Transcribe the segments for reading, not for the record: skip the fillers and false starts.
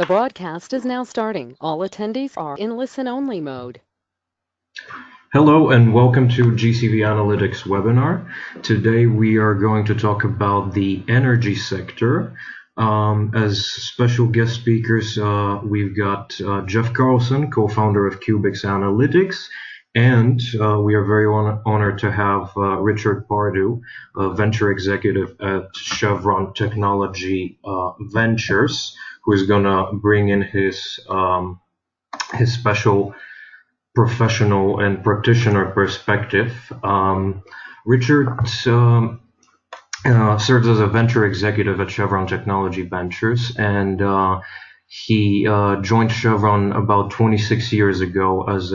The broadcast is now starting. All attendees are in listen-only mode. Hello and welcome to GCV Analytics Webinar. Today we are going to talk about the energy sector. As special guest speakers, we've got Jeff Carlson, co-founder of Gcv Analytics, and we are very honored to have Richard Pardue, a venture executive at Chevron Technology Ventures, who is going to bring in his special professional and practitioner perspective. Richard serves as a venture executive at Chevron Technology Ventures, and he joined Chevron about 26 years ago as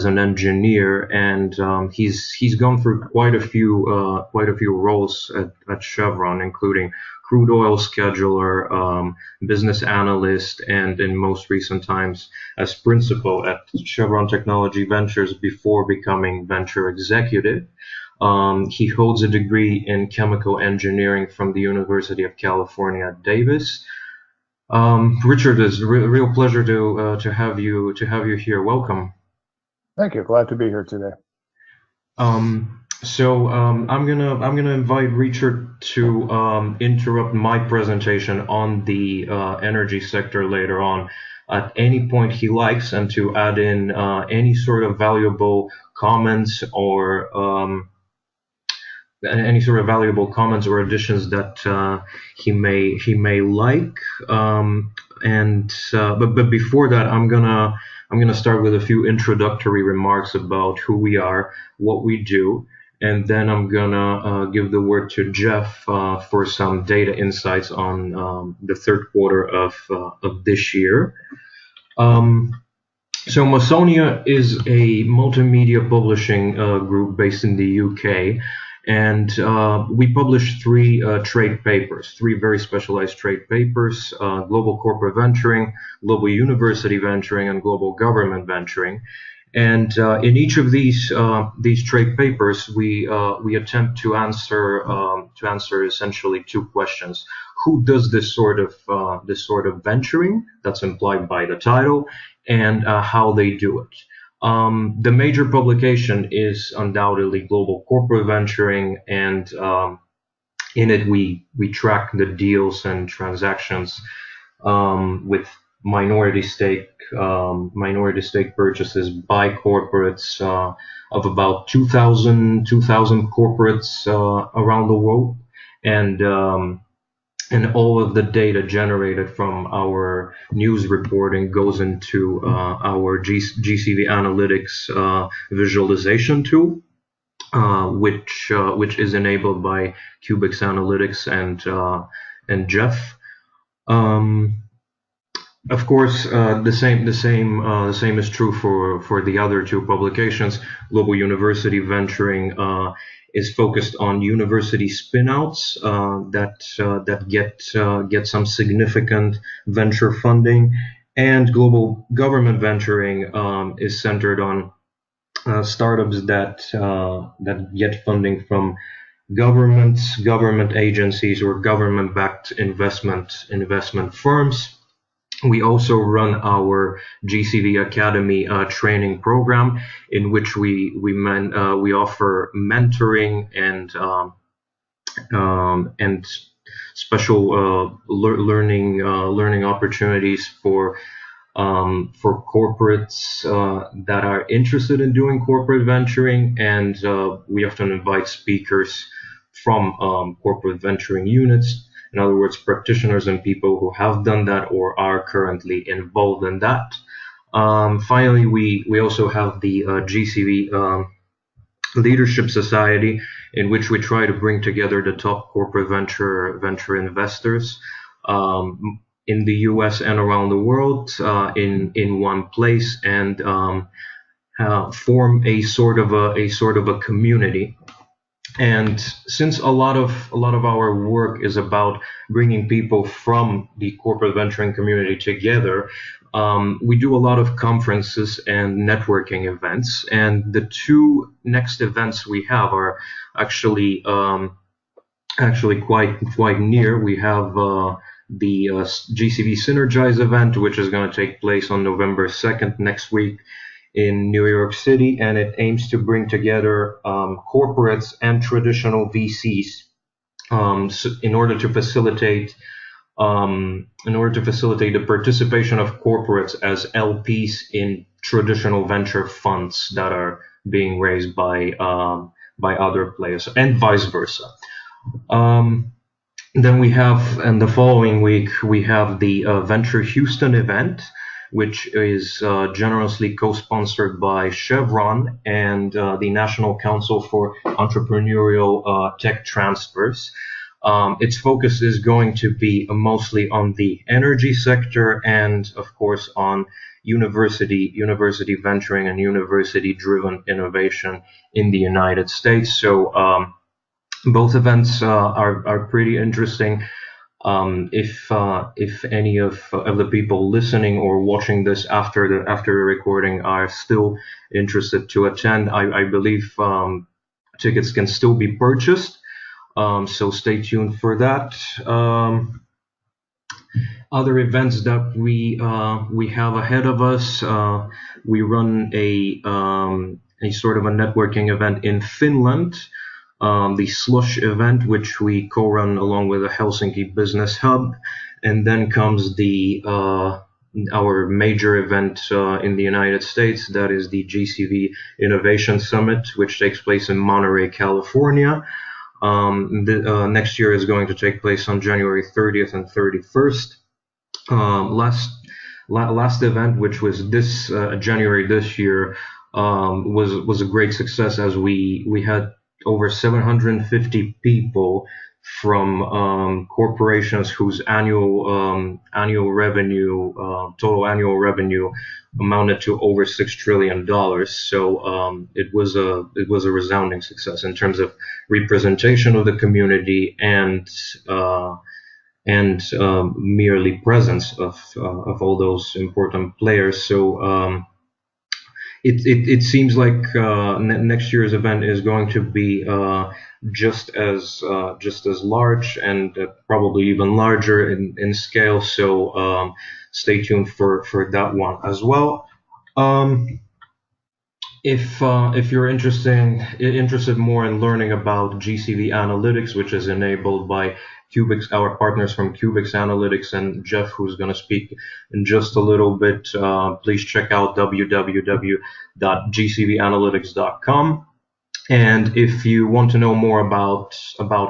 an engineer, and he's gone through quite a few roles at Chevron, including crude oil scheduler, business analyst, and in most recent times as principal at Chevron Technology Ventures before becoming venture executive. He holds a degree in chemical engineering from the University of California, Davis. Richard, it's a real pleasure to have you here. Welcome. Thank you. Glad to be here today. I'm gonna invite Richard to interrupt my presentation on the energy sector later on at any point he likes, and to add in any sort of valuable comments or additions that he may like. But before that, I'm gonna start with a few introductory remarks about who we are, what we do, and then I'm gonna give the word to Jeff for some data insights on the third quarter of this year. So Masonia is a multimedia publishing group based in the UK, and we publish three very specialized trade papers: global corporate venturing, global university venturing, and global government venturing. And in each of these trade papers, we attempt to answer essentially two questions: who does this sort of venturing that's implied by the title, and how they do it. The major publication is undoubtedly global corporate venturing, and in it we track the deals and transactions with minority stake purchases by corporates of about 2,000 corporates around the world, and all of the data generated from our news reporting goes into our GCV Analytics visualization tool, which is enabled by Gcv Analytics and Jeff. Of course, the same is true for the other two publications. Global University Venturing is focused on university spinouts that get some significant venture funding, and Global Government Venturing is centered on startups that get funding from governments, government agencies, or government-backed investment firms. We also run our Gcv Academy Training program, in which we offer mentoring and special learning opportunities for corporates that are interested in doing corporate venturing, and we often invite speakers from corporate venturing units. In other words, practitioners and people who have done that or are currently involved in that. Finally, we also have the GCV Leadership Society, in which we try to bring together the top corporate venture investors in the US and around the world in one place, and form a sort of a community. And since a lot of our work is about bringing people from the corporate venturing community together, we do a lot of conferences and networking events. And the two next events we have are actually quite near. We have the GCV Synergize Event, which is going to take place on November 2nd next week in New York City, and it aims to bring together corporates and traditional VCs in order to facilitate the participation of corporates as LPs in traditional venture funds that are being raised by other players, and vice versa. Then we have, in the following week, we have the Venture Houston event, which is generously co-sponsored by Chevron and the National Council for Entrepreneurial Tech Transfers. Its focus is going to be mostly on the energy sector and, of course, on university venturing and university-driven innovation in the United States. So both events are pretty interesting. If any of the people listening or watching this after the recording are still interested to attend, I believe tickets can still be purchased. So stay tuned for that. Other events that we have ahead of us, we run a sort of a networking event in Finland. The Slush event, which we co-run along with the Helsinki Business Hub, and then comes the our major event in the United States, that is the Gcv Innovation Summit, which takes place in Monterey, California. Next year is going to take place on January 30th and 31st. Last event, which was this January this year, was a great success, as we had over 750 people from corporations whose total annual revenue amounted to over $6 trillion. So it was a resounding success in terms of representation of the community and merely presence of all those important players. So it seems like next year's event is going to be just as large and probably even larger in scale. So stay tuned for that one as well. If you're interested more in learning about GCV Analytics, which is enabled by Cubics, our partners from Cubics Analytics, and Jeff, who's going to speak in just a little bit, please check out www.gcvanalytics.com. And if you want to know more about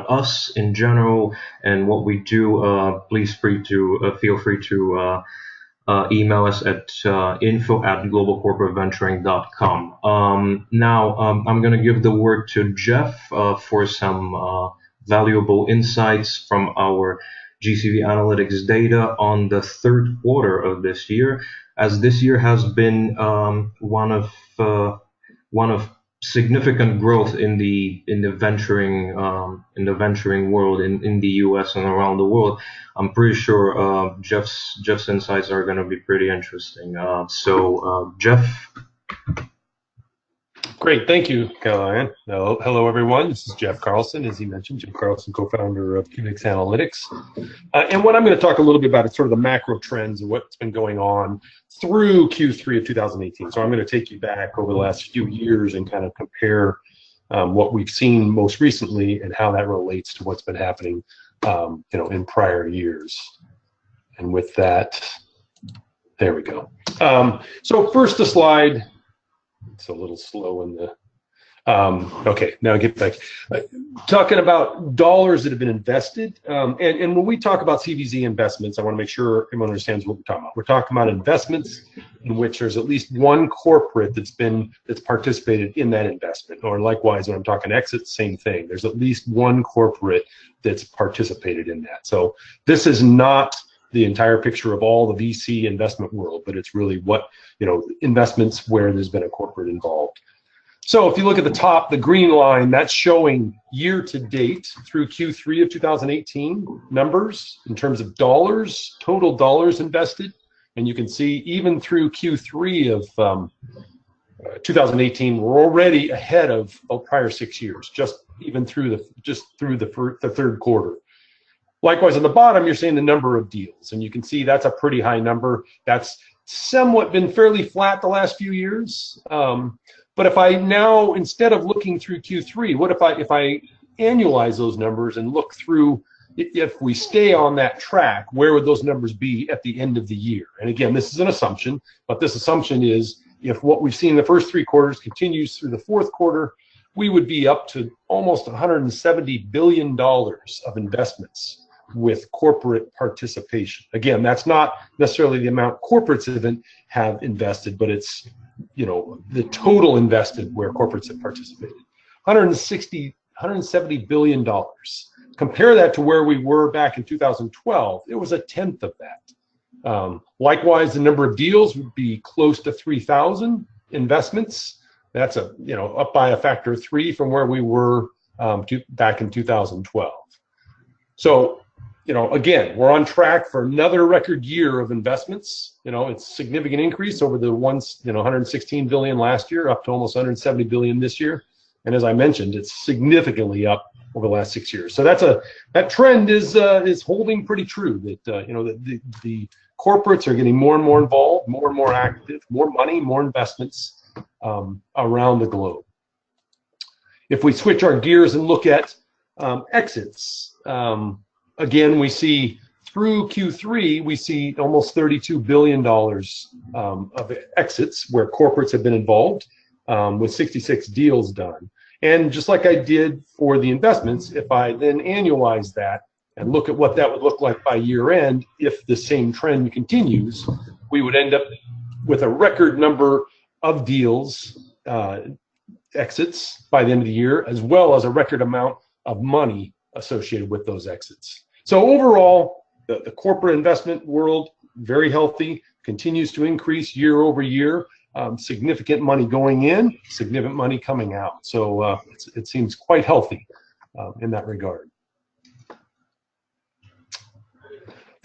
us in general and what we do, please feel free to email us at info@globalcorporateventuring.com. Now I'm going to give the word to Jeff for some valuable insights from our GCV Analytics data on the third quarter of this year, as this year has been one of significant growth in the venturing world in the U.S. and around the world. I'm pretty sure Jeff's insights are going to be pretty interesting. So Jeff. Great, thank you, Callahan. Hello, everyone. This is Jeff Carlson, as he mentioned, Jim Carlson, co-founder of Cubics Analytics. And what I'm going to talk a little bit about is sort of the macro trends and what's been going on through Q3 of 2018. So I'm going to take you back over the last few years and kind of compare what we've seen most recently and how that relates to what's been happening, in prior years. And with that, there we go. So first, the slide. It's a little slow in the. Okay, now get back. Talking about dollars that have been invested, and when we talk about CVZ investments, I want to make sure everyone understands what we're talking about. We're talking about investments in which there's at least one corporate that's participated in that investment, or likewise, when I'm talking exits, same thing. There's at least one corporate that's participated in that. So this is not the entire picture of all the VC investment world, but it's really what, investments where there's been a corporate involved. So if you look at the top, the green line, that's showing year to date through Q3 of 2018 numbers in terms of dollars, total dollars invested. And you can see even through Q3 of 2018, we're already ahead of prior 6 years, just through the third quarter. Likewise, on the bottom, you're seeing the number of deals, and you can see that's a pretty high number. That's somewhat been fairly flat the last few years. But if I now, instead of looking through Q3, what if I annualize those numbers and look through, if we stay on that track, where would those numbers be at the end of the year? And again, this is an assumption, but this assumption is if what we've seen in the first 3 quarters continues through the 4th quarter, we would be up to almost $170 billion of investments with corporate participation. Again, that's not necessarily the amount corporates have invested, but it's, you know, the total invested where corporates have participated. $170 billion. Compare that to where we were back in 2012. It was a tenth of that. Likewise, the number of deals would be close to 3,000 investments. That's up by a factor of 3 from where we were back in 2012. So, again, we're on track for another record year of investments. It's a significant increase over the $116 billion last year, up to almost $170 billion this year. And as I mentioned, it's significantly up over the last 6 years. So that trend is holding pretty true. That the corporates are getting more and more involved, more and more active, more money, more investments around the globe. If we switch our gears and look at exits, again, we see through Q3, we see almost $32 billion of exits where corporates have been involved with 66 deals done. And just like I did for the investments, if I then annualize that and look at what that would look like by year end, if the same trend continues, we would end up with a record number of deals, exits by the end of the year, as well as a record amount of money associated with those exits. So overall, the corporate investment world, very healthy, continues to increase year over year. Significant money going in, significant money coming out. So it seems quite healthy in that regard.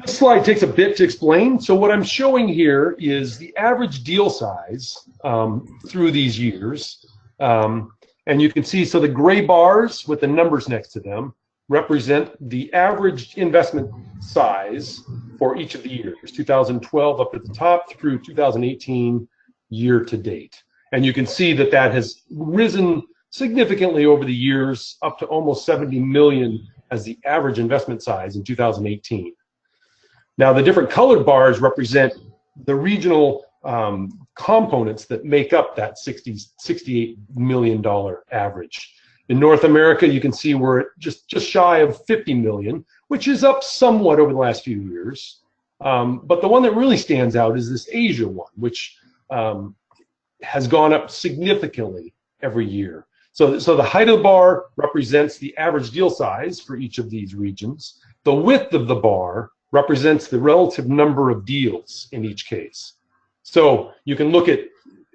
This slide takes a bit to explain. So what I'm showing here is the average deal size through these years. And you can see, so the gray bars with the numbers next to them represent the average investment size for each of the years, 2012 up at the top through 2018 year to date. And you can see that has risen significantly over the years, up to almost 70 million as the average investment size in 2018. Now, the different colored bars represent the regional components that make up that $68 million average. In North America, you can see we're at just shy of 50 million, which is up somewhat over the last few years. But the one that really stands out is this Asia one, which has gone up significantly every year. So the height of the bar represents the average deal size for each of these regions. The width of the bar represents the relative number of deals in each case. So you can look at,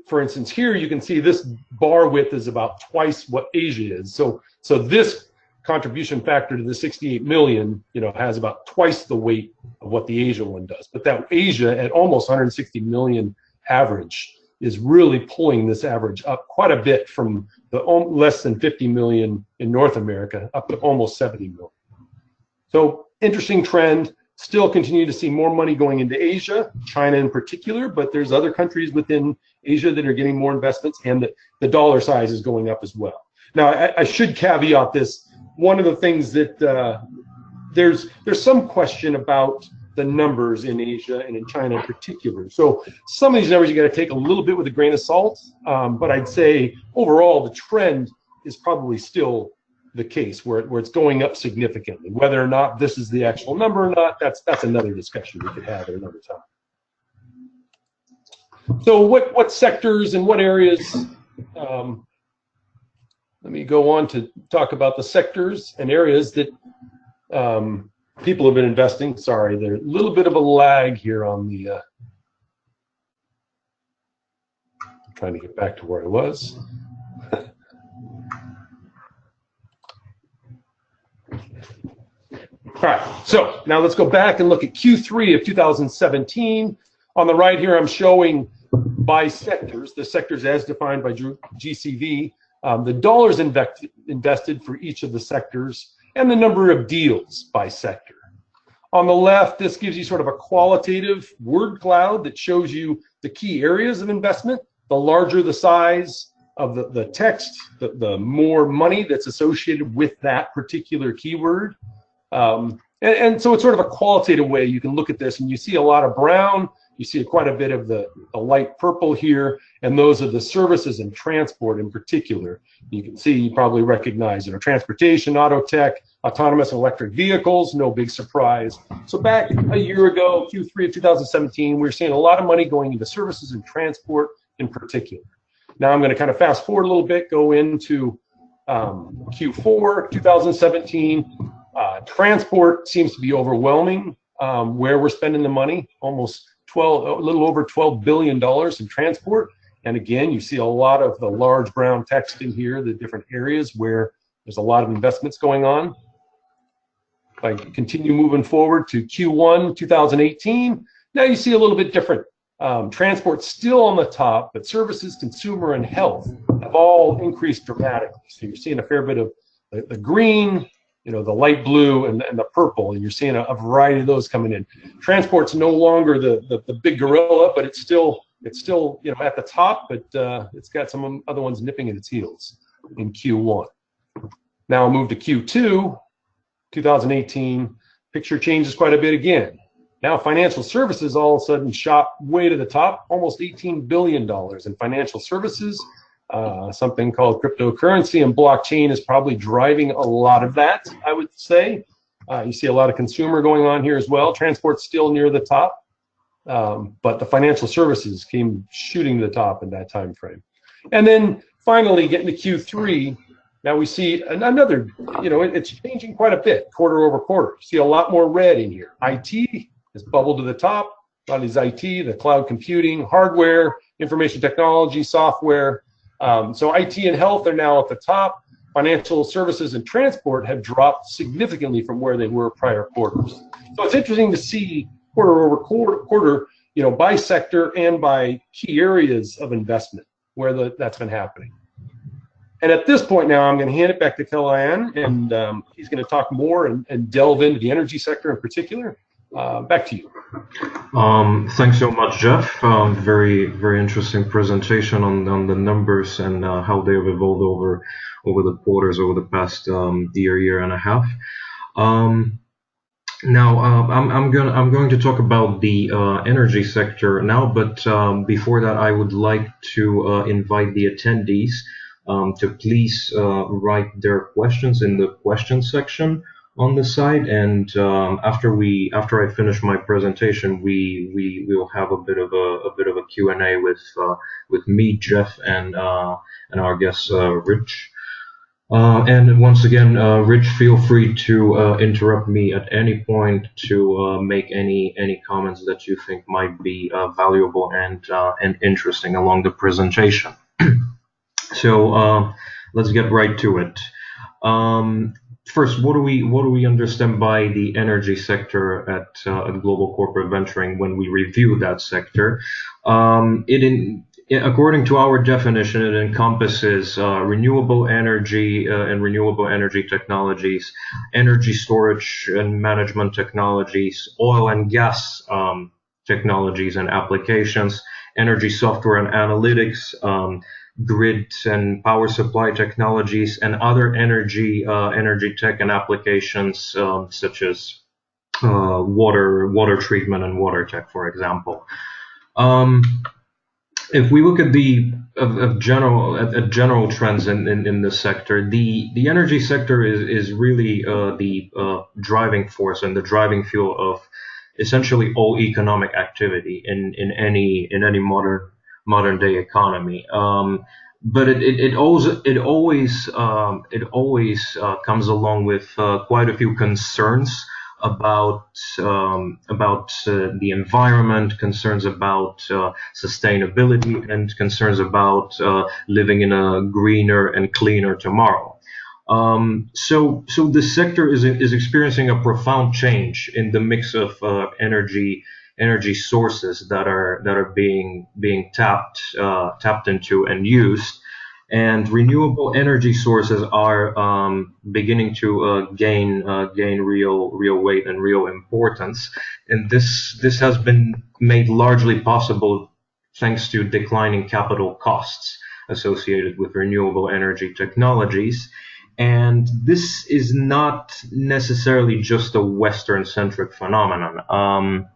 for instance, here you can see this bar width is about twice what Asia is. So this contribution factor to the 68 million, has about twice the weight of what the Asia one does. But that Asia at almost 160 million average is really pulling this average up quite a bit from the less than 50 million in North America up to almost 70 million. So interesting trend. Still continue to see more money going into Asia, China in particular, but there's other countries within Asia that are getting more investments, and the dollar size is going up as well. Now, I should caveat this. One of the things that there's some question about the numbers in Asia and in China in particular. So some of these numbers you got to take a little bit with a grain of salt, but I'd say overall the trend is probably still the case where it's going up significantly. Whether or not this is the actual number or not, that's another discussion we could have at another time. So what sectors and what areas, let me go on to talk about the sectors and areas that people have been investing. Sorry, there's a little bit of a lag here on the, I'm trying to get back to where I was. All right, so now let's go back and look at Q3 of 2017. On the right here, I'm showing by sectors, the sectors as defined by GCV, the dollars invested for each of the sectors, and the number of deals by sector. On the left, this gives you sort of a qualitative word cloud that shows you the key areas of investment. The larger the size of the text, the more money that's associated with that particular keyword. And so it's sort of a qualitative way you can look at this, and you see a lot of brown, you see quite a bit of the light purple here, and those are the services and transport in particular. You can see, you probably recognize, transportation, auto tech, autonomous electric vehicles, no big surprise. So back a year ago, Q3 of 2017, we were seeing a lot of money going into services and transport in particular. Now I'm going to kind of fast forward a little bit, go into Q4 2017. Transport seems to be overwhelming where we're spending the money, a little over $12 billion in transport. And again, you see a lot of the large brown text in here, the different areas where there's a lot of investments going on. If I continue moving forward to Q1 2018, now you see a little bit different. Transport still on the top, but services, consumer, and health have all increased dramatically. So you're seeing a fair bit of the green, the light blue, and the purple, and you're seeing a variety of those coming in. Transport's no longer the big gorilla, but it's still at the top, but it's got some other ones nipping at its heels in Q1. Now I'll move to Q2 2018. Picture changes quite a bit again. Now financial services all of a sudden shot way to the top, almost $18 billion in financial services. Something called cryptocurrency and blockchain is probably driving a lot of that, I would say. You see a lot of consumer going on here as well. Transport's still near the top, but the financial services came shooting to the top in that time frame. And then finally, getting to Q3, now we see another, it's changing quite a bit quarter over quarter. You see a lot more red in here. IT has bubbled to the top. A lot of these IT, the cloud computing, hardware, information technology, software. So IT and health are now at the top. Financial services and transport have dropped significantly from where they were prior quarters. So it's interesting to see quarter over quarter, by sector and by key areas of investment where that's been happening. And at this point now, I'm going to hand it back to Kellyanne, and he's going to talk more and delve into the energy sector in particular. Back to you. Thanks so much, Jeff. Very, very interesting presentation on the numbers and how they've evolved over the quarters, over the past year and a half. Now I'm going to talk about the energy sector now, but before that, I would like to invite the attendees to please write their questions in the question section on the site, and after I finish my presentation, we will have a bit of a Q&A with me, Jeff, and our guest Rich. And once again, Rich, feel free to interrupt me at any point to make any comments that you think might be valuable and interesting along the presentation. So let's get right to it. First, what do we understand by the energy sector at Global Corporate Venturing when we review that sector? According to our definition, it encompasses renewable energy and renewable energy technologies, energy storage and management technologies, oil and gas technologies and applications, energy software and analytics, grid and power supply technologies, and other energy tech and applications such as water treatment and water tech, for example. If we look at general trends in this sector, the energy sector is really the driving force and the driving fuel of essentially all economic activity in any modern day economy. But it always comes along with quite a few concerns about the environment, concerns about sustainability, and concerns about living in a greener and cleaner tomorrow. So the sector is experiencing a profound change in the mix of energy sources that are being tapped into and used. And renewable energy sources are beginning to gain real weight and real importance. And this has been made largely possible thanks to declining capital costs associated with renewable energy technologies. And this is not necessarily just a Western-centric phenomenon.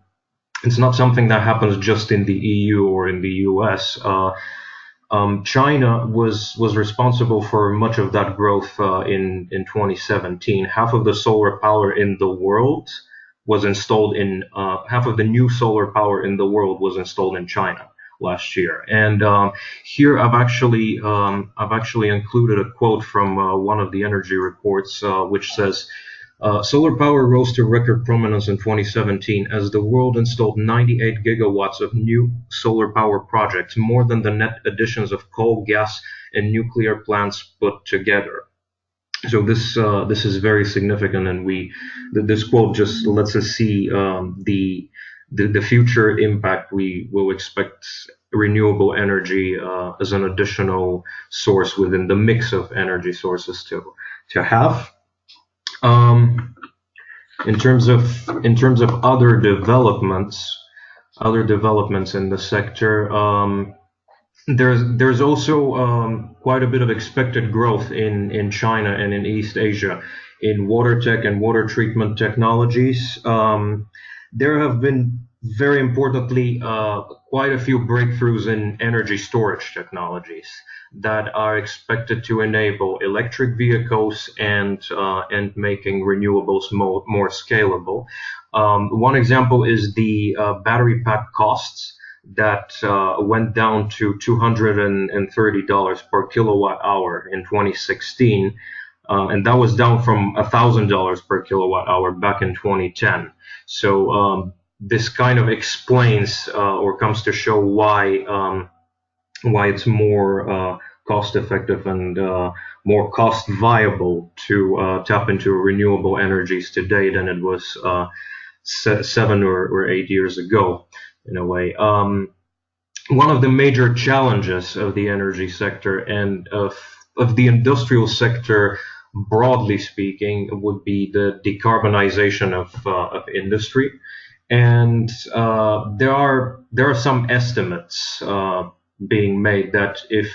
It's not something that happens just in the EU or in the US. China was responsible for much of that growth in 2017. Half of the solar power in the world was installed in half of the new solar power in the world was installed in China last year. And here I've actually included a quote from one of the energy reports, which says, solar power rose to record prominence in 2017 as the world installed 98 gigawatts of new solar power projects, more than the net additions of coal, gas, and nuclear plants put together. So this is very significant, and this quote just lets us see the future impact we will expect renewable energy as an additional source within the mix of energy sources to have. In terms of other developments in the sector, there's also quite a bit of expected growth in China and in East Asia in water tech and water treatment technologies. There have been, very importantly, quite a few breakthroughs in energy storage technologies that are expected to enable electric vehicles and making renewables more scalable. One example is the battery pack costs that went down to $230 per kilowatt hour in 2016. And that was down from $1,000 per kilowatt hour back in 2010. So this kind of explains or comes to show why it's more cost effective and more cost viable to tap into renewable energies today than it was 7 or 8 years ago, in a way. One of the major challenges of the energy sector and of the industrial sector, broadly speaking, would be the decarbonization of industry. And there are some estimates being made that if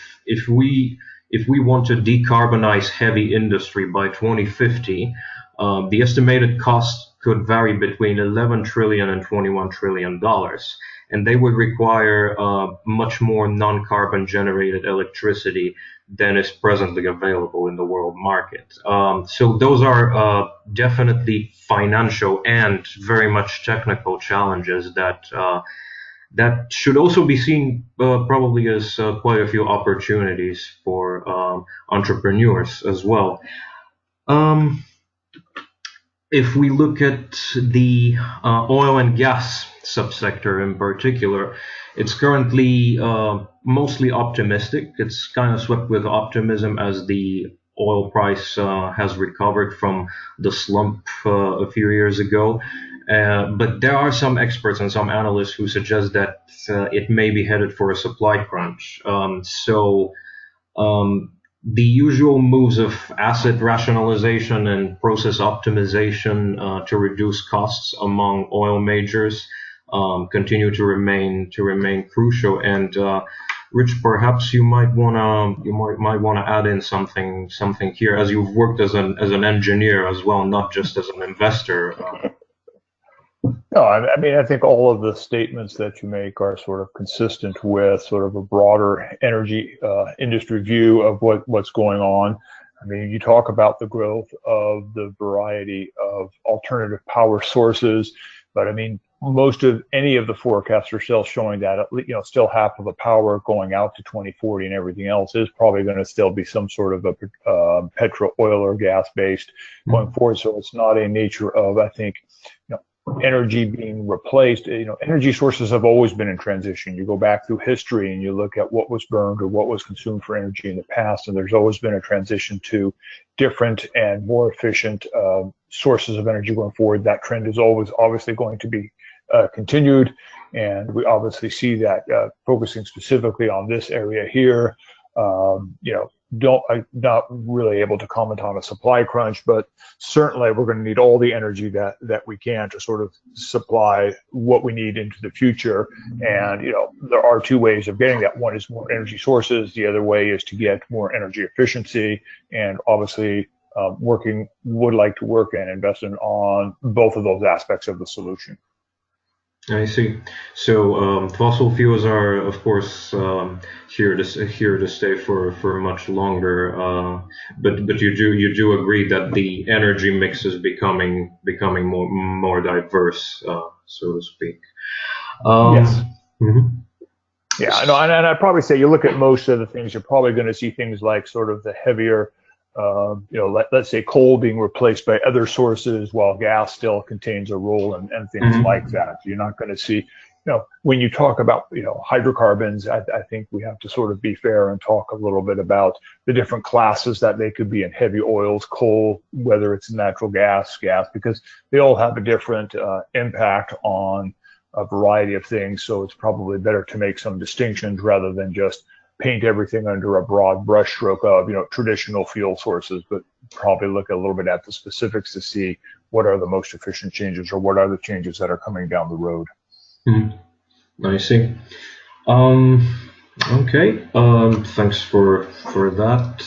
we want to decarbonize heavy industry by 2050, the estimated cost could vary between $11 trillion and $21 trillion, and they would require much more non-carbon generated electricity than is presently available in the world market. So those are definitely financial and very much technical challenges that should also be seen probably as quite a few opportunities for entrepreneurs as well. If we look at the oil and gas subsector in particular, it's currently mostly optimistic. It's kind of swept with optimism as the oil price has recovered from the slump a few years ago. But there are some experts and some analysts who suggest that it may be headed for a supply crunch. The usual moves of asset rationalization and process optimization to reduce costs among oil majors continue to remain crucial. And Rich, perhaps you might wanna add in something here, as you've worked as an engineer as well, not just as an investor. No, I mean, I think all of the statements that you make are sort of consistent with sort of a broader energy industry view of what's going on. I mean, you talk about the growth of the variety of alternative power sources, but I mean, most of any of the forecasts are still showing that, still half of the power going out to 2040 and everything else is probably going to still be some sort of a petro, oil, or gas based going forward. So it's not a nature of, I think, energy being replaced. Energy sources have always been in transition. You go back through history and you look at what was burned or what was consumed for energy in the past, and there's always been a transition to different and more efficient sources of energy going forward. That trend is always obviously going to be continued, and we obviously see that focusing specifically on this area here. I'm not really able to comment on a supply crunch, but certainly we're going to need all the energy that we can to sort of supply what we need into the future. And, there are two ways of getting that. One is more energy sources. The other way is to get more energy efficiency. And obviously, would like to work and invest on both of those aspects of the solution. I see. So fossil fuels are, of course, here to stay for much longer. But you do agree that the energy mix is becoming more diverse, so to speak. Yes. Mm-hmm. Yeah. No, and I'd probably say you look at most of the things, you're probably going to see things like sort of the heavier. Let's say coal being replaced by other sources while gas still contains a role and things like that. You're not going to see, when you talk about, hydrocarbons, I think we have to sort of be fair and talk a little bit about the different classes that they could be in: heavy oils, coal, whether it's natural gas, because they all have a different impact on a variety of things. So it's probably better to make some distinctions rather than just paint everything under a broad brushstroke of, traditional fuel sources, but probably look a little bit at the specifics to see what are the most efficient changes or what are the changes that are coming down the road. I see. Okay. Thanks for that.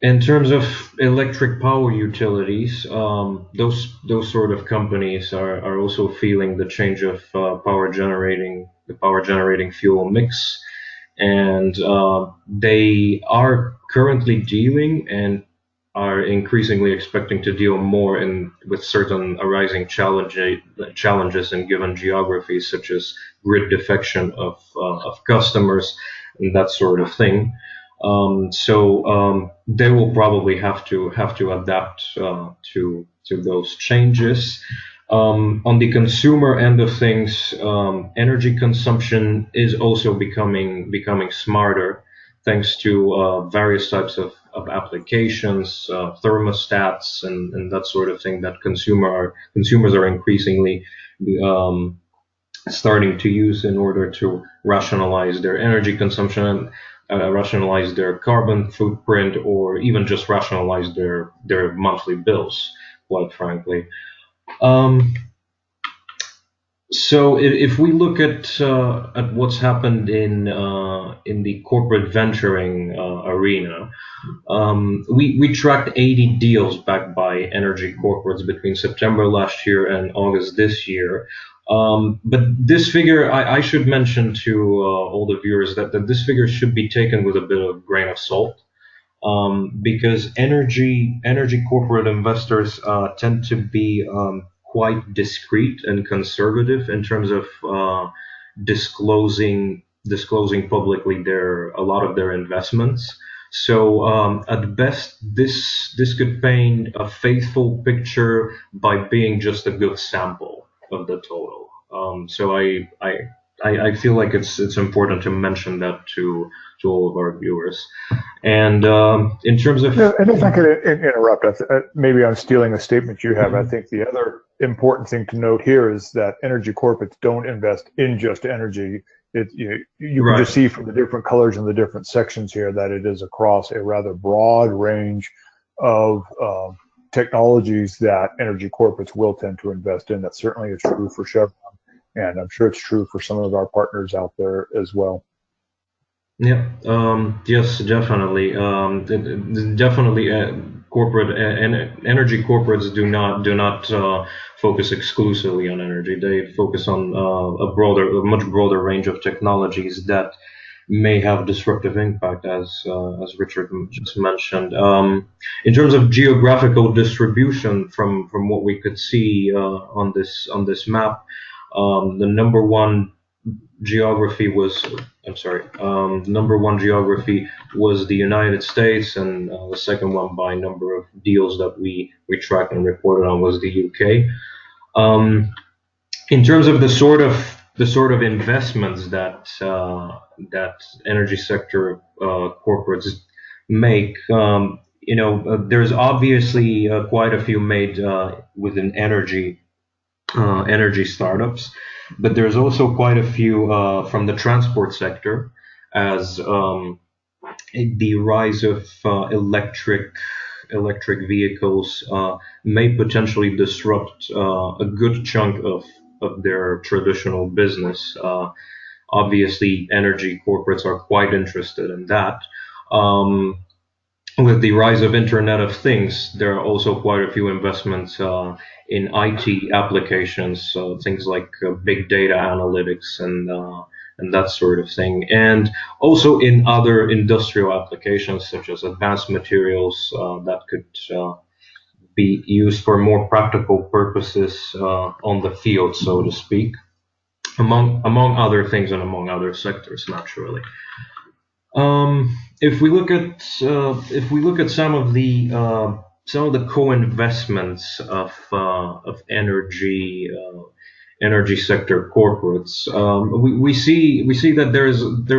In terms of electric power utilities, those sort of companies are also feeling the change of the power generating fuel mix, and they are currently dealing and are increasingly expecting to deal more with certain arising challenges in given geographies, such as grid defection of customers and that sort of thing. So they will probably have to adapt to those changes. On the consumer end of things, energy consumption is also becoming smarter, thanks to various types of applications, thermostats, and that sort of thing that consumers are increasingly starting to use in order to rationalize their energy consumption, rationalize their carbon footprint, or even just rationalize their monthly bills, quite frankly. So if we look at what's happened in the corporate venturing arena, we tracked 80 deals backed by energy corporates between September last year and August this year. But this figure, I should mention to all the viewers that this figure should be taken with a bit of grain of salt, because energy corporate investors tend to be quite discreet and conservative in terms of disclosing publicly a lot of their investments. So at best, this could paint a faithful picture by being just a good sample of the total. So I feel like it's important to mention that to all of our viewers. And in terms of, and if I could interrupt, maybe I'm stealing a statement you have. I think the other important thing to note here is that energy corporates don't invest in just energy. You can just see from the different colors and the different sections here that it is across a rather broad range of technologies that energy corporates will tend to invest in. That certainly is true for Chevron, and I'm sure it's true for some of our partners out there as well. Yeah. Yes, definitely. Definitely. Corporate energy corporates do not focus exclusively on energy. They focus on a much broader range of technologies that may have disruptive impact, as Richard just mentioned. In terms of geographical distribution, from what we could see on this map, the number one geography was the United States, and the second one by number of deals that we tracked and reported on was the UK. In terms of the sort of investments that energy sector corporates make, there's obviously quite a few made within energy startups, but there's also quite a few from the transport sector, as the rise of electric vehicles may potentially disrupt a good chunk of their traditional business. Obviously, energy corporates are quite interested in that. With the rise of Internet of Things, there are also quite a few investments in IT applications, things like big data analytics and that sort of thing, and also in other industrial applications such as advanced materials that could be used for more practical purposes on the field, so to speak, among other things and among other sectors, naturally. If we look at some of the co-investments of energy sector corporates, we see that there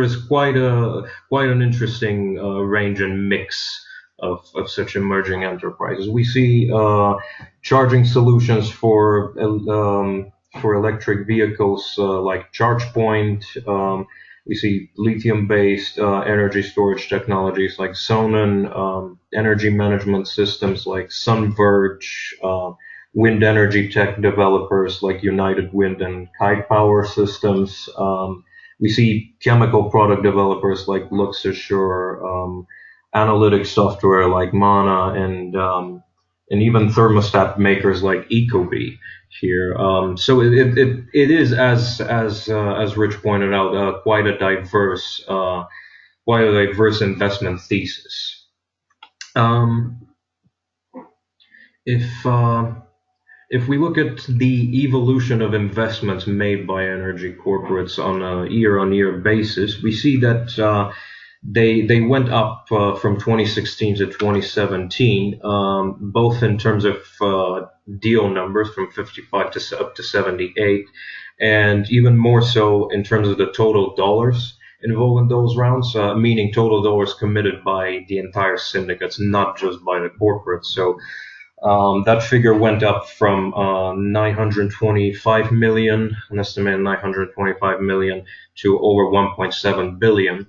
is quite an interesting range and mix of such emerging enterprises. We see charging solutions for electric vehicles like ChargePoint. We see lithium-based energy storage technologies like Sonnen, energy management systems like SunVerge, wind energy tech developers like United Wind and Kite Power Systems. We see chemical product developers like Luxassure, analytics software like Mana, and even thermostat makers like Ecobee here. So it is, as Rich pointed out, quite a diverse investment thesis. If we look at the evolution of investments made by energy corporates on a year-on-year basis, we see that they went up from 2016 to 2017, both in terms of deal numbers from 55 to up to 78, and even more so in terms of the total dollars involved in those rounds, meaning total dollars committed by the entire syndicates, not just by the corporates. So that figure went up from 925 million, an estimated 925 million, to over 1.7 billion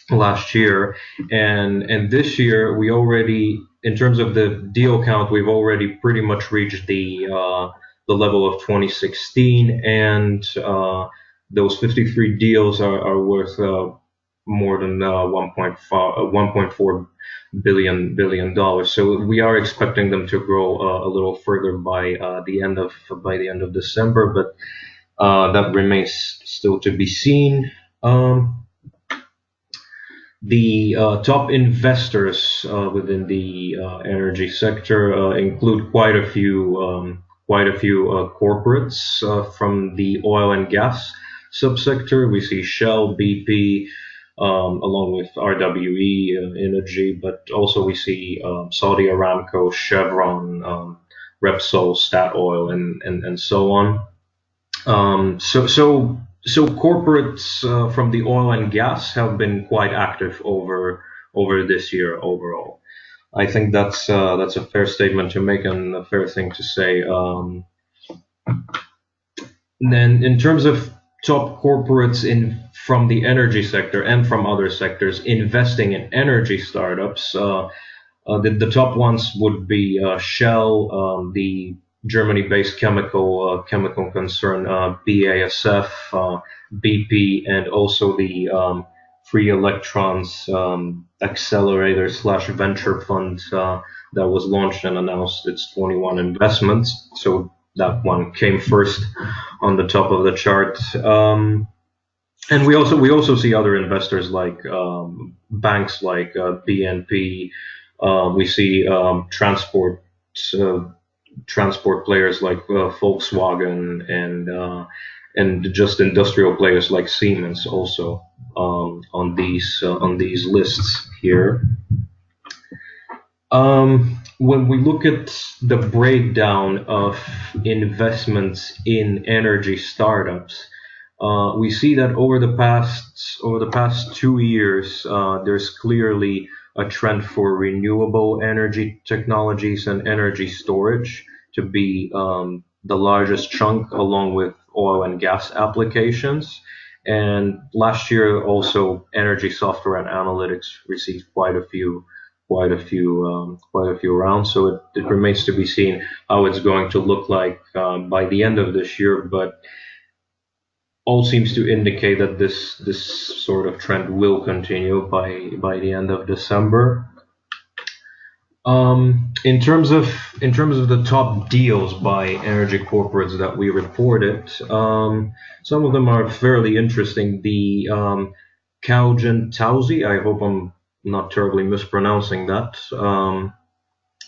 last year, and this year we already, in terms of the deal count, we've already pretty much reached the level of 2016, and those 53 deals are worth more than 1.4 billion dollars. So we are expecting them to grow a little further by the end of December, but that remains still to be seen. The top investors within the energy sector include quite a few corporates from the oil and gas subsector. We see Shell, BP, along with RWE, Energy, but also we see Saudi Aramco, Chevron, Repsol, Statoil, and so on. So corporates from the oil and gas have been quite active over this year overall. I think that's a fair statement to make and a fair thing to say. Then in terms of top corporates from the energy sector and from other sectors investing in energy startups, the top ones would be Shell, the Germany-based chemical concern, BASF, BP, and also the Free Electrons accelerator / venture fund that was launched and announced its 21 investments. So that one came first on the top of the chart. And we also see other investors like banks like BNP. We see transport players like Volkswagen and just industrial players like Siemens also on these lists here. When we look at the breakdown of investments in energy startups, we see that over the past 2 years, there's clearly a trend for renewable energy technologies and energy storage to be the largest chunk, along with oil and gas applications. And last year also energy software and analytics received quite a few rounds. So it remains to be seen how it's going to look like by the end of this year. But all seems to indicate that this sort of trend will continue by the end of December. In terms of the top deals by energy corporates that we reported, some of them are fairly interesting. The Tauzi, I hope I'm not terribly mispronouncing that.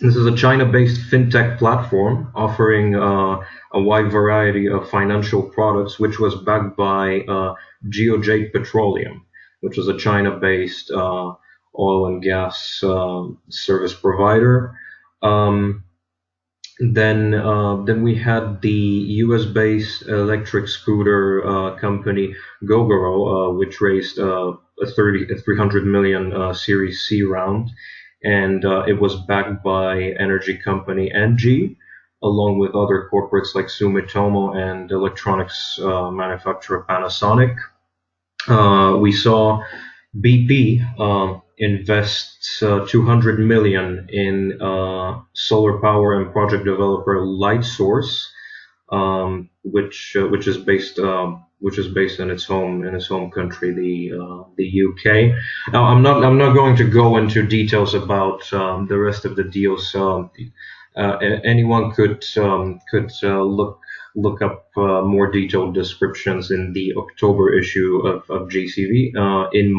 This is a China-based fintech platform offering a wide variety of financial products, which was backed by Geojade Petroleum, which is a China-based oil and gas service provider. Then we had the US-based electric scooter company Gogoro, which raised a 300 million Series C round, and it was backed by energy company Engie, along with other corporates like Sumitomo and electronics manufacturer Panasonic. We saw BP invests 200 million in solar power and project developer Lightsource, which is based in its home country, the UK. Now I'm not going to go into details about the rest of the deals. Anyone could look up more detailed descriptions in the October issue of GCV in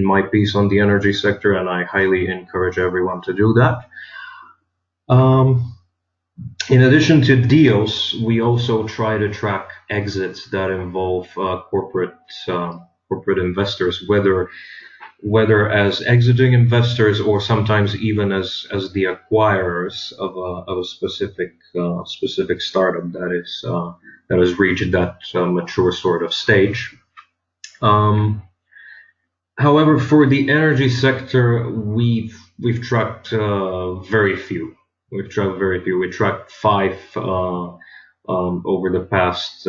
my piece on the energy sector, and I highly encourage everyone to do that. In addition to deals, we also try to track exits that involve corporate investors, whether as exiting investors or sometimes even as the acquirers of a specific startup that has reached that mature sort of stage. However, for the energy sector, we've tracked very few. We tracked 5 over the past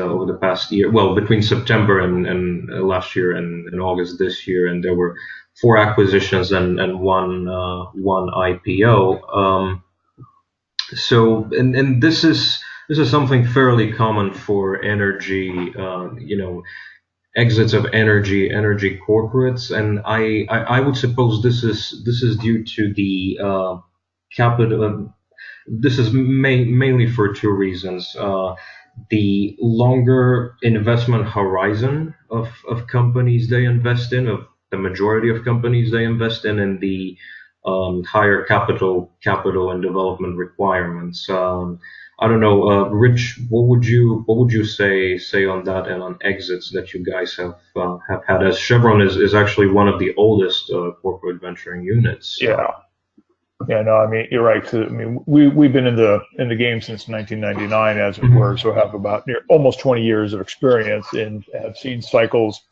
year. Well, between September and last year and August this year, and there were 4 acquisitions and one IPO. So this is something fairly common for energy. Exits of energy corporates, and I would suppose this is due to the capital. This is mainly for 2 reasons. The longer investment horizon of companies they invest in, of the majority of companies they invest in, and the higher capital and development requirements. I don't know, Rich, what would you say on that and on exits that you guys have had? As Chevron is actually one of the oldest corporate venturing units. Yeah, no, I mean, you're right. I mean, we've been in the game since 1999, as it were, so have about almost 20 years of experience and have seen cycles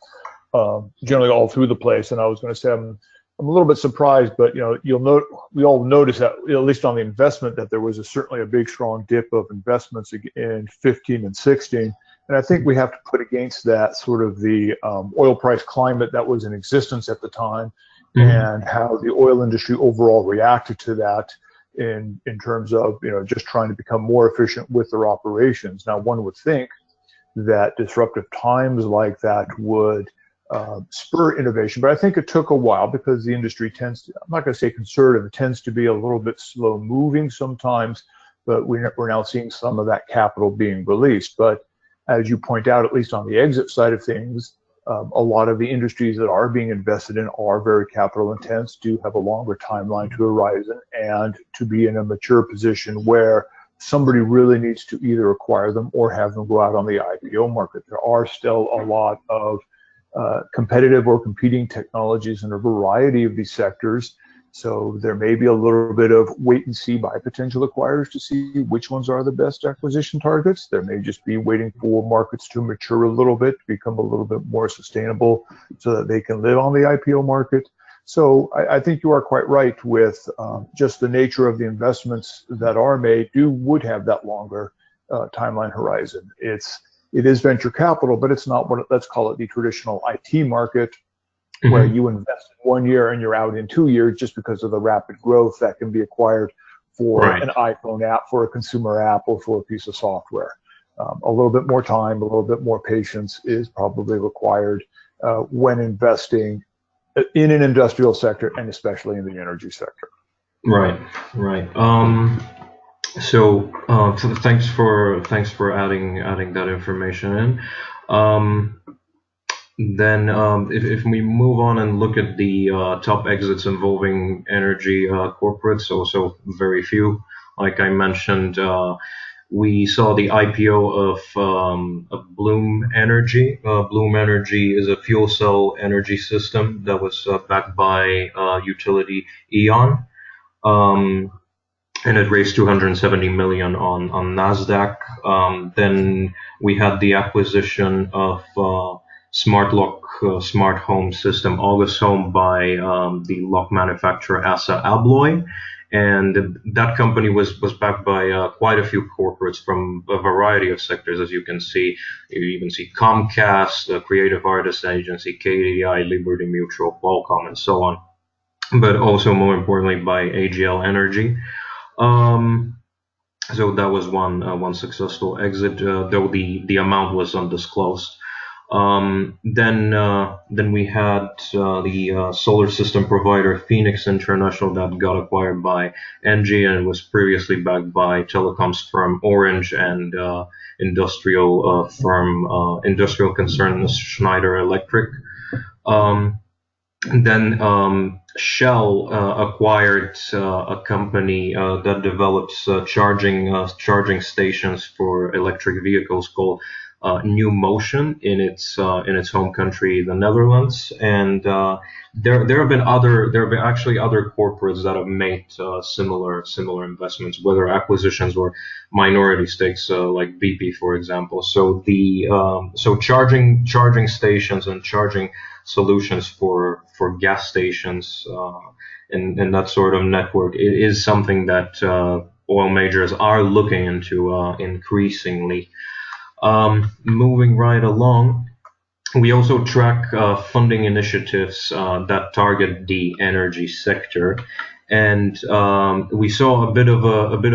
generally all through the place. And I was going to say I'm a little bit surprised, but we all notice that, at least on the investment, that there was certainly a big strong dip of investments in 15 and 16. And I think we have to put against that sort of the oil price climate that was in existence at the time. And how the oil industry overall reacted to that in terms of just trying to become more efficient with their operations. Now, one would think that disruptive times like that would spur innovation, but I think it took a while because the industry tends to, I'm not going to say conservative, it tends to be a little bit slow moving sometimes, but we're now seeing some of that capital being released. But as you point out, at least on the exit side of things, a lot of the industries that are being invested in are very capital intense, do have a longer timeline to horizon, and to be in a mature position where somebody really needs to either acquire them or have them go out on the IPO market. There are still a lot of competitive or competing technologies in a variety of these sectors. So there may be a little bit of wait and see by potential acquirers to see which ones are the best acquisition targets. There may just be waiting for markets to mature a little bit, to become a little bit more sustainable so that they can live on the IPO market. So I think you are quite right with just the nature of the investments that are made would have that longer timeline horizon. It's it is venture capital, but it's not what, let's call it the traditional IT market, where you invest in 1 year and you're out in 2 years just because of the rapid growth that can be acquired for an iPhone app, for a consumer app, or for a piece of software. A little bit more time, a little bit more patience is probably required when investing in an industrial sector, and especially in the energy sector. Right. So thanks for adding that information in. Then if we move on and look at the top exits involving energy corporates, also very few. Like I mentioned, we saw the IPO of Bloom Energy. Bloom Energy is a fuel cell energy system that was backed by utility E.ON. And it raised $270 million on NASDAQ. Then we had the acquisition of smart lock, smart home system August Home by the lock manufacturer Assa Abloy, and that company was backed by quite a few corporates from a variety of sectors. As you can see, you even see Comcast, the Creative Artists Agency, KDI, Liberty Mutual, Qualcomm, and so on. But also, more importantly, by AGL Energy. So that was one successful exit, though the amount was undisclosed. Then we had the solar system provider Phoenix International that got acquired by Engie, and was previously backed by telecoms firm Orange and industrial concern Schneider Electric. Then Shell acquired a company that develops charging stations for electric vehicles called New Motion in its home country, the Netherlands. And there have been actually other corporates that have made similar investments, whether acquisitions or minority stakes, like BP, for example. So so charging stations and charging solutions for gas stations and that sort of network, it is something that oil majors are looking into increasingly. Moving right along, we also track funding initiatives that target the energy sector, and we saw a bit of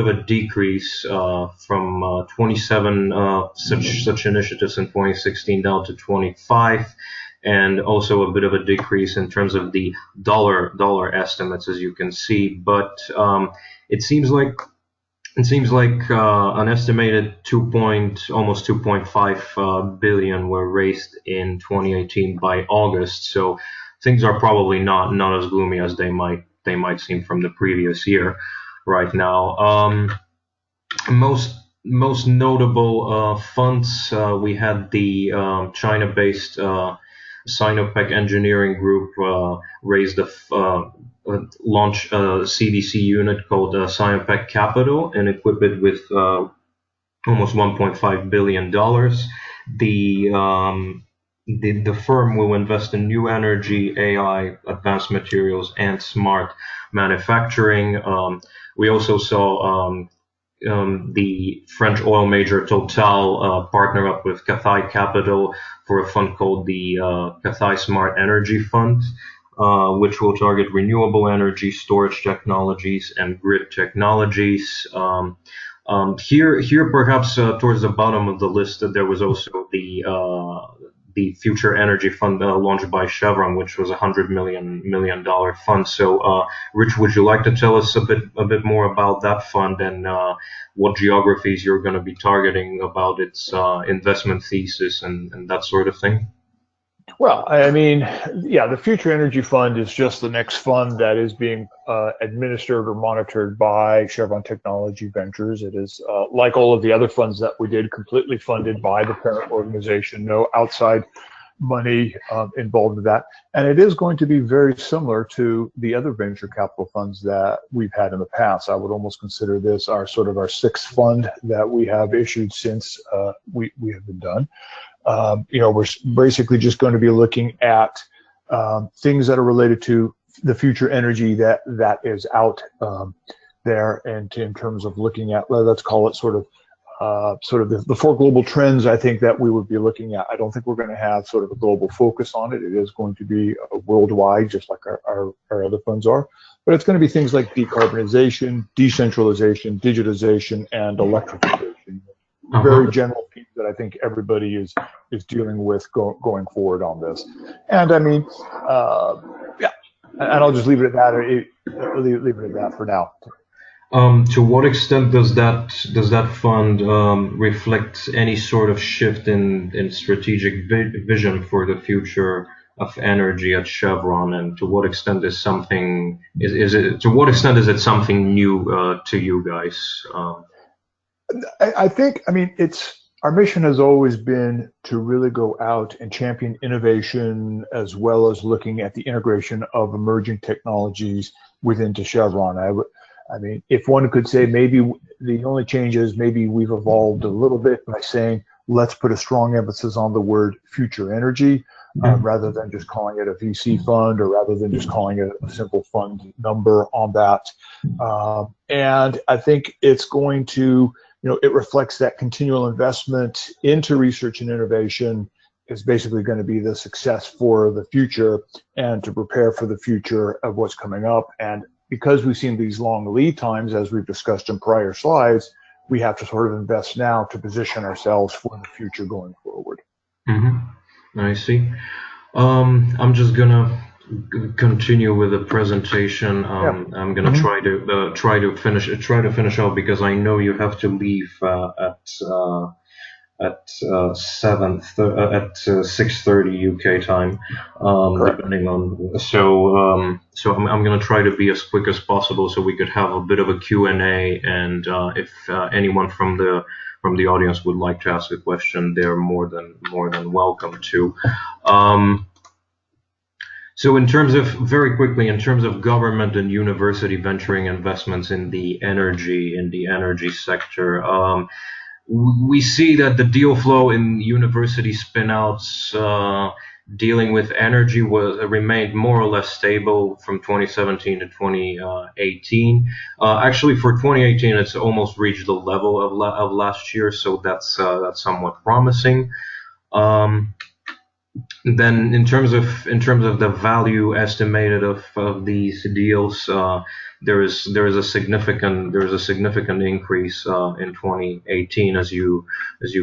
a decrease from 27 such initiatives in 2016 down to 25. And also a bit of a decrease in terms of the dollar estimates, as you can see. But it seems like an estimated almost 2.5 billion were raised in 2018 by August. So things are probably not as gloomy as they might seem from the previous year right now. Most notable funds, we had the China-based Sinopec Engineering Group raised launch a CDC unit called Sinopec Capital and equip it with almost $1.5 billion. The firm will invest in new energy, AI, advanced materials, and smart manufacturing. We also saw the French oil major Total partner up with Cathay Capital for a fund called the Cathay Smart Energy Fund, which will target renewable energy, storage technologies, and grid technologies. Here, perhaps towards the bottom of the list, there was also the Future Energy Fund launched by Chevron, which was $100 million fund. So, Rich, would you like to tell us a bit more about that fund and what geographies you're going to be targeting, about its investment thesis and that sort of thing? Well, I mean, yeah, the Future Energy Fund is just the next fund that is being administered or monitored by Chevron Technology Ventures. It is, like all of the other funds that we did, completely funded by the parent organization, no outside money involved with that. And it is going to be very similar to the other venture capital funds that we've had in the past. I would almost consider this our sixth fund that we have issued since we have been done. We're basically just going to be looking at things that are related to the future energy that is out there, and in terms of looking at, let's call it sort of sort of the four global trends I think that we would be looking at. I don't think we're going to have sort of a global focus on it. It is going to be worldwide, just like our other funds are. But it's going to be things like decarbonization, decentralization, digitization, and electrification. Very general themes that I think everybody is dealing with going forward on this. And I mean, yeah, and I'll just leave it at that. Leave it at that for now. To what extent does that fund reflect any sort of shift in strategic vision for the future of energy at Chevron, and to what extent is something to what extent is it something new to you guys? I think, I mean, our mission has always been to really go out and champion innovation, as well as looking at the integration of emerging technologies within Chevron. I mean, if one could say maybe the only change is maybe we've evolved a little bit by saying, let's put a strong emphasis on the word future energy, rather than just calling it a VC fund, or rather than just calling it a simple fund number on that. And I think it's going to, it reflects that continual investment into research and innovation is basically going to be the success for the future, and to prepare for the future of what's coming up. And because we've seen these long lead times, as we've discussed in prior slides, we have to sort of invest now to position ourselves for the future going forward. I see. I'm just gonna continue with the presentation. I'm gonna try to finish out, because I know you have to leave at 6:30 UK time, depending on. So I'm gonna try to be as quick as possible, so we could have a bit of a Q&A, and if anyone from the audience would like to ask a question, they're more than welcome to. So in terms of, very quickly, in terms of government and university venturing investments in the energy sector, we see that the deal flow in university spinouts dealing with energy remained more or less stable from 2017 to 2018. Actually, for 2018, it's almost reached the level of last year, so that's somewhat promising. Then, in terms of the value estimated of these deals, there is a significant increase in 2018, as you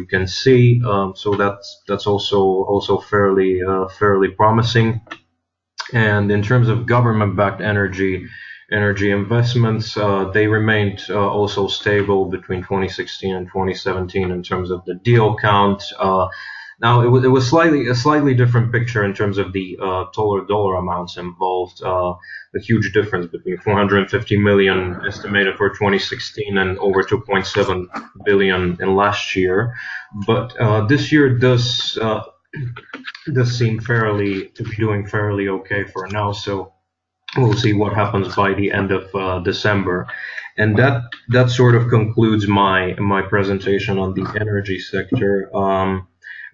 can see. So that's also fairly promising. And in terms of government-backed energy investments, they remained also stable between 2016 and 2017 in terms of the deal count. Now, it was a slightly different picture in terms of the total dollar amounts involved. A huge difference between 450 million estimated for 2016 and over 2.7 billion in last year. But this year does seem to be doing fairly okay for now. So we'll see what happens by the end of December. And that sort of concludes my presentation on the energy sector.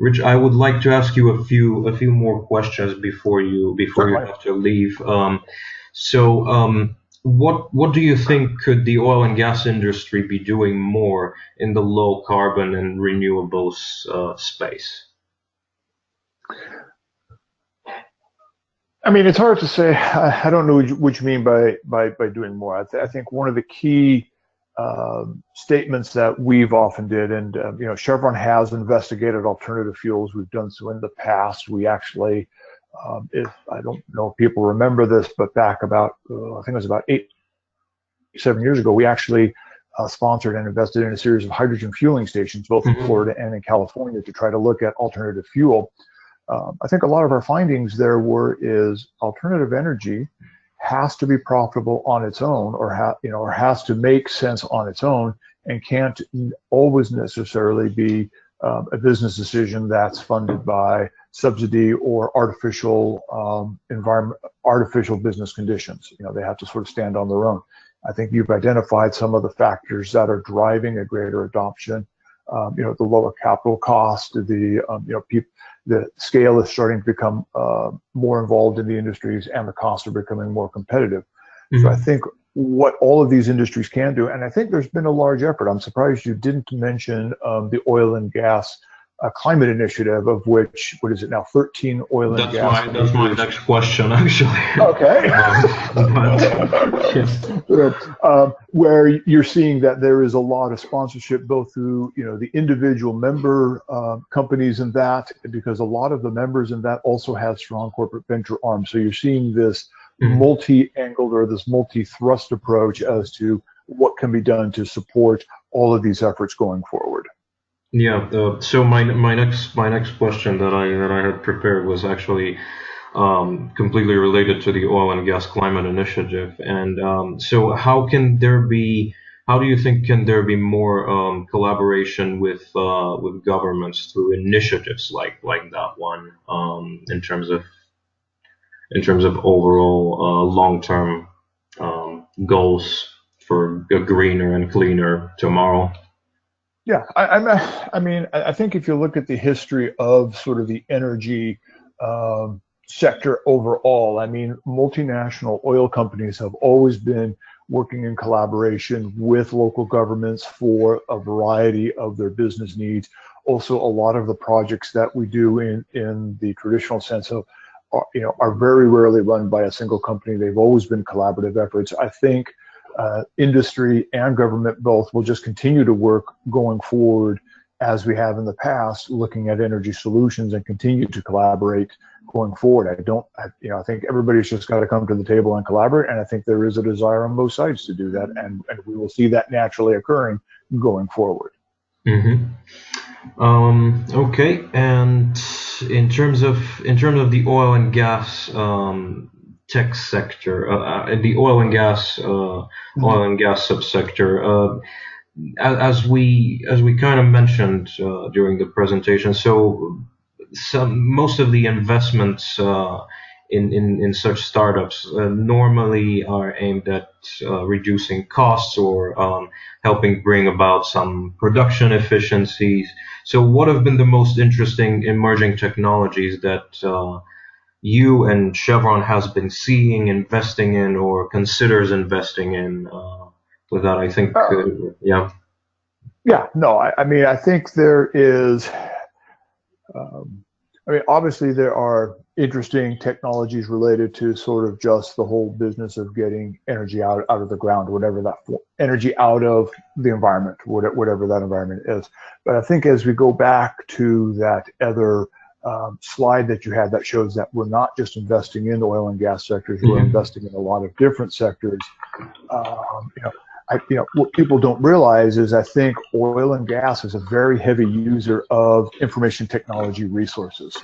Rich, I would like to ask you a few more questions before you have to leave. What do you think could the oil and gas industry be doing more in the low carbon and renewables space? I mean, it's hard to say. I don't know what you mean by doing more. I think one of the key statements that we've often did, and Chevron has investigated alternative fuels. We've done so in the past. We actually, I don't know if people remember this, but back about I think it was about 7 years ago, we actually sponsored and invested in a series of hydrogen fueling stations, both in Florida and in California, to try to look at alternative fuel. I think a lot of our findings there is alternative energy has to be profitable on its own, or has to make sense on its own, and can't always necessarily be a business decision that's funded by subsidy or artificial business conditions. They have to sort of stand on their own. I think you've identified some of the factors that are driving a greater adoption. The lower capital cost, the scale is starting to become more involved in the industries, and the costs are becoming more competitive. So I think what all of these industries can do. And I think there's been a large effort. I'm surprised you didn't mention the oil and gas climate initiative, of which, what is it now, 13 oil and gas. That's my next question, actually. Okay. Where you're seeing that there is a lot of sponsorship, both through the individual member companies in that, because a lot of the members in that also have strong corporate venture arms. So you're seeing this multi-angled or this multi-thrust approach as to what can be done to support all of these efforts going forward. Yeah. So my next question that I had prepared was actually completely related to the oil and gas climate initiative. And so how do you think can there be more collaboration with governments through initiatives like that one, in terms of overall long-term goals for a greener and cleaner tomorrow? Yeah, I mean, I think if you look at the history of sort of the energy sector overall, I mean, multinational oil companies have always been working in collaboration with local governments for a variety of their business needs. Also, a lot of the projects that we do in the traditional sense of, are very rarely run by a single company. They've always been collaborative efforts. I think industry and government both will just continue to work going forward as we have in the past, looking at energy solutions, and continue to collaborate going forward. I think everybody's just got to come to the table and collaborate, and I think there is a desire on both sides to do that, and we will see that naturally occurring going forward. Okay, and in terms of the oil and gas tech sector, the oil and gas subsector, as we kind of mentioned during the presentation. So most of the investments in such startups normally are aimed at reducing costs or helping bring about some production efficiencies. So what have been the most interesting emerging technologies that you and Chevron has been seeing, investing in, or considers investing in? With that, I think, yeah. Yeah, no, I mean, I think there is, obviously there are interesting technologies related to sort of just the whole business of getting energy out of the ground, whatever that energy out of the environment, whatever that environment is. But I think as we go back to that other slide that you had that shows that we're not just investing in the oil and gas sectors, we're investing in a lot of different sectors. What people don't realize is I think oil and gas is a very heavy user of information technology resources.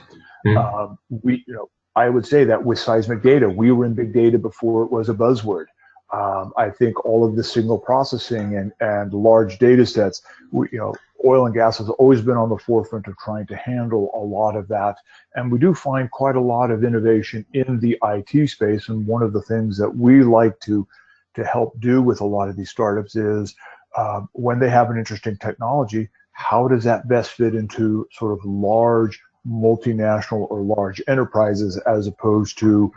I would say that with seismic data, we were in big data before it was a buzzword. I think all of the signal processing and large data sets, oil and gas has always been on the forefront of trying to handle a lot of that. And we do find quite a lot of innovation in the IT space. And one of the things that we like to help do with a lot of these startups is when they have an interesting technology, how does that best fit into sort of large multinational or large enterprises, as opposed to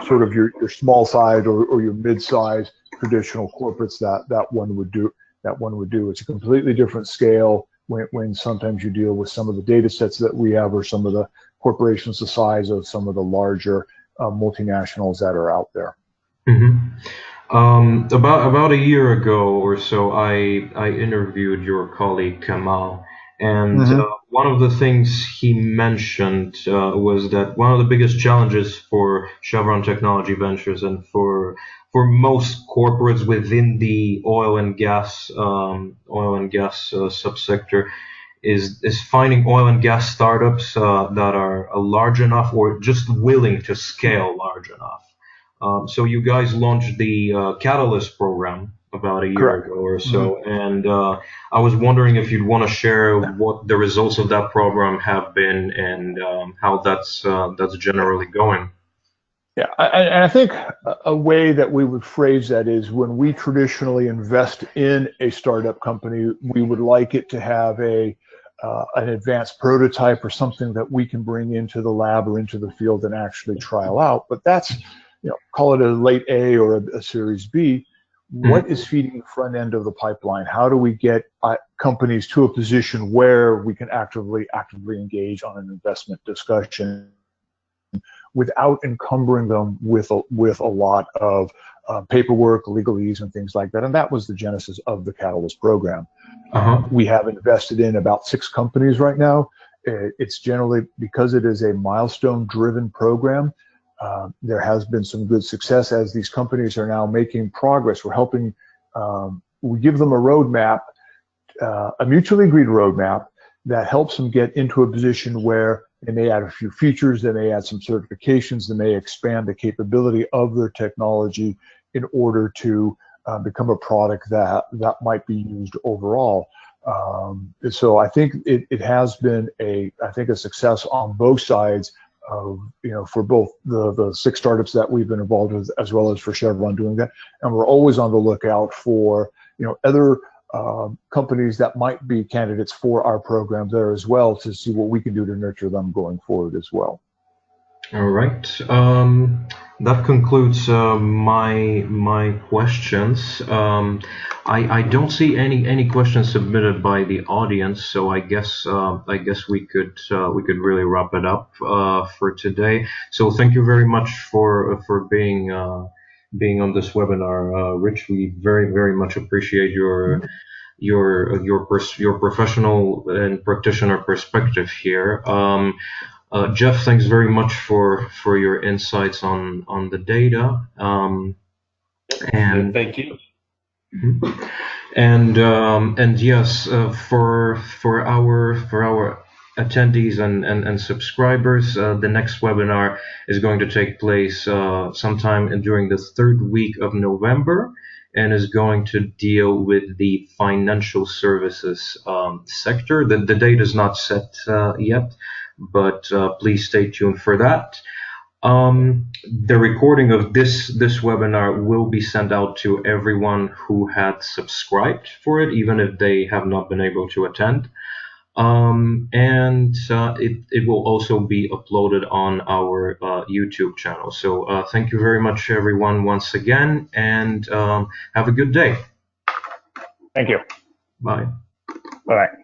sort of your small size or your mid-size traditional corporates that one would do. It's a completely different scale when sometimes you deal with some of the data sets that we have, or some of the corporations the size of some of the larger multinationals that are out there. About a year ago or so, I interviewed your colleague Kamal, and one of the things he mentioned was that one of the biggest challenges for Chevron Technology Ventures and for most corporates within the oil and gas subsector is finding oil and gas startups that are large enough or just willing to scale large enough. So you guys launched the Catalyst program about a year ago or so, and I was wondering if you'd want to share what the results of that program have been and how that's generally going. Yeah, and I think a way that we would phrase that is, when we traditionally invest in a startup company, we would like it to have an advanced prototype or something that we can bring into the lab or into the field and actually trial out. But that's call it a late A or a Series B. What is feeding the front end of the pipeline? How do we get companies to a position where we can actively engage on an investment discussion without encumbering them with a lot of paperwork, legalese, and things like that? And that was the genesis of the Catalyst program. We have invested in about 6 companies right now. It's generally, because it is a milestone-driven program, there has been some good success as these companies are now making progress. We're helping, we give them a roadmap, a mutually agreed roadmap that helps them get into a position where they may add a few features, they may add some certifications, they may expand the capability of their technology in order to become a product that might be used overall. So I think it has been a success on both sides of, for both the 6 startups that we've been involved with, as well as for Chevron doing that. And we're always on the lookout for, other companies that might be candidates for our program there as well, to see what we can do to nurture them going forward as well. All right. That concludes my questions. I don't see any questions submitted by the audience, so I guess we could really wrap it up for today. So thank you very much for being on this webinar, Rich. We very much appreciate your professional and practitioner perspective here. Jeff, thanks very much for your insights on the data. And thank you. And yes, for our attendees and subscribers, the next webinar is going to take place sometime during the 3rd week of November, and is going to deal with the financial services sector. The date is not set yet, but please stay tuned for that. The recording of this webinar will be sent out to everyone who had subscribed for it, even if they have not been able to attend. And it will also be uploaded on our YouTube channel. So thank you very much, everyone, once again, and have a good day. Thank you. Bye. Bye.